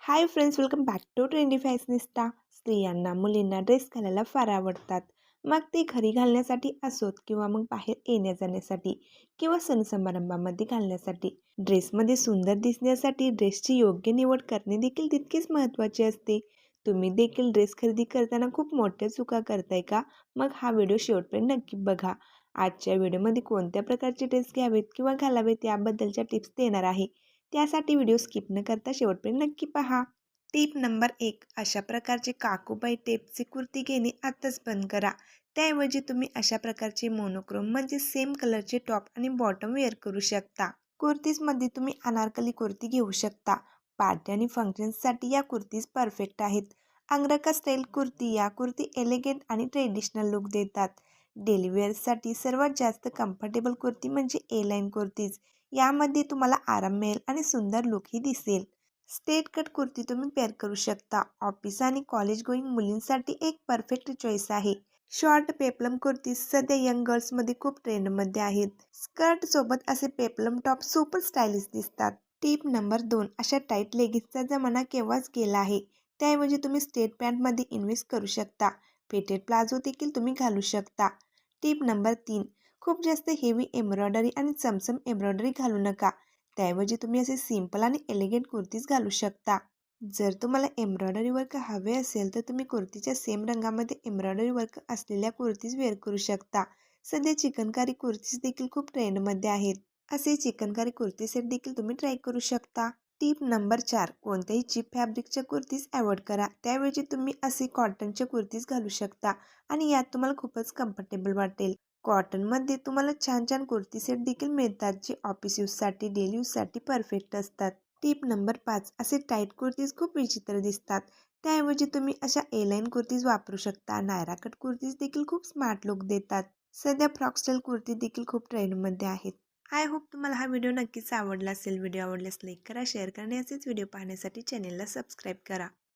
High friends, welcome back to trendy fashionista. स्त्रियांना मुलींना dress घालायला फार आवडतात. मग ते घरी घालण्यासाठी असोत किंवा मग बाहेर येण्या जाण्यासाठी किंवा सण समारंभामध्ये घालण्यासाठी. ड्रेसमध्ये सुंदर दिसण्यासाठी ड्रेसची योग्य निवड करणे देखील तितकेच महत्त्वाचे असते. तुम्ही देखील ड्रेस खरेदी करताना खूप मोठ्या चुका करताय का? मग हा व्हिडिओ शेवटपर्यंत नक्की बघा. आजच्या व्हिडिओमध्ये कोणत्या प्रकारचे ड्रेस घ्यावेत किंवा घालावेत याबद्दलच्या टिप्स देणार आहे. त्यासाठी व्हिडिओ स्किप न करता शेवटपर्यंत नक्की पहा. Tip number 1. अशा प्रकारचे काकूबाई टेपचे कुर्ती घेणे आत्ताच बंद करा. त्याऐवजी तुम्ही अशा प्रकारचे मोनोक्रोम म्हणजे सेम कलरचे टॉप आणि बॉटम वेअर करू शकता. कुर्तीजमध्ये तुम्ही अनारकली कुर्ती घेऊ शकता. पार्टी आणि फंक्शन्ससाठी या कुर्तीज परफेक्ट आहेत. अंगरखा स्टाईल कुर्ती या कुर्ती एलिगंट आणि ट्रेडिशनल लुक देतात. डेली वेअर्ससाठी सर्वात जास्त कम्फर्टेबल कुर्ती म्हणजे ए लाईन कुर्तीज. यामध्ये तुम्हाला आराम मिळेल आणि सुंदर लुकही दिसेल. स्ट्रेट कट कुर्ती तुम्ही पेअर करू शकता. ऑफिस आणि कॉलेज गोईंग मुलींसाठी एक परफेक्ट चॉईस आहे. शॉर्ट पेप्लम कुर्ती सध्या यंग गर्ल्समध्ये खूप ट्रेंडमध्ये आहेत. स्कर्ट सोबत असे पेप्लम टॉप सुपर स्टायलिश दिसतात. Tip number 2. अशा टाईट लेगिन्सचा जमाना केव्हाच गेला आहे. त्याऐवजी तुम्ही स्ट्रेट पॅन्टमध्ये इन्व्हेस्ट करू शकता. पेटेड प्लाझो देखील तुम्ही घालू शकता. Tip number 3. खूप जास्त हेवी एम्ब्रॉयडरी आणि चमचम एम्ब्रॉयडरी घालू नका. त्याऐवजी तुम्ही असे सिंपल आणि एलिगंट कुर्तीज घालू शकता. जर तुम्हाला एम्ब्रॉयडरी वर्क हवे असेल तर तुम्ही कुर्तीच्या सेम रंगामध्ये एम्ब्रॉयडरी वर्क असलेल्या कुर्तीज वेअर करू शकता. सध्या चिकनकारी कुर्तीज देखील खूप ट्रेंडमध्ये आहेत. असे चिकनकारी कुर्ती सेट देखील तुम्ही ट्राय करू शकता. Tip number 4. कोणत्याही चीप फॅब्रिकच्या कुर्तीज अवॉइड करा. त्याऐवजी तुम्ही असे कॉटनच्या कुर्तीज घालू शकता आणि यात तुम्हाला खूपच कम्फर्टेबल वाटेल. कॉटनमध्ये तुम्हाला छान छान कुर्ती सेट देखील मिळतात जे ऑफिस यूजसाठी डेली यूजसाठी परफेक्ट असतात. Tip number 5. असे टाईट कुर्तीज खूप विचित्र दिसतात. त्याऐवजी तुम्ही अशा ए लाईन कुर्तीज वापरू शकता. नायरा कट कुर्तीज देखील खूप स्मार्ट लुक देतात. सध्या फ्रॉक स्टाईल कुर्ती देखील खूप ट्रेंडमध्ये आहेत. आय होप तुम्हाला हा व्हिडिओ नक्कीच आवडला असेल. व्हिडिओ आवडल्यास लाईक करा, शेअर करा आणि असेच व्हिडिओ पाहण्यासाठी चॅनेलला सबस्क्राईब करा.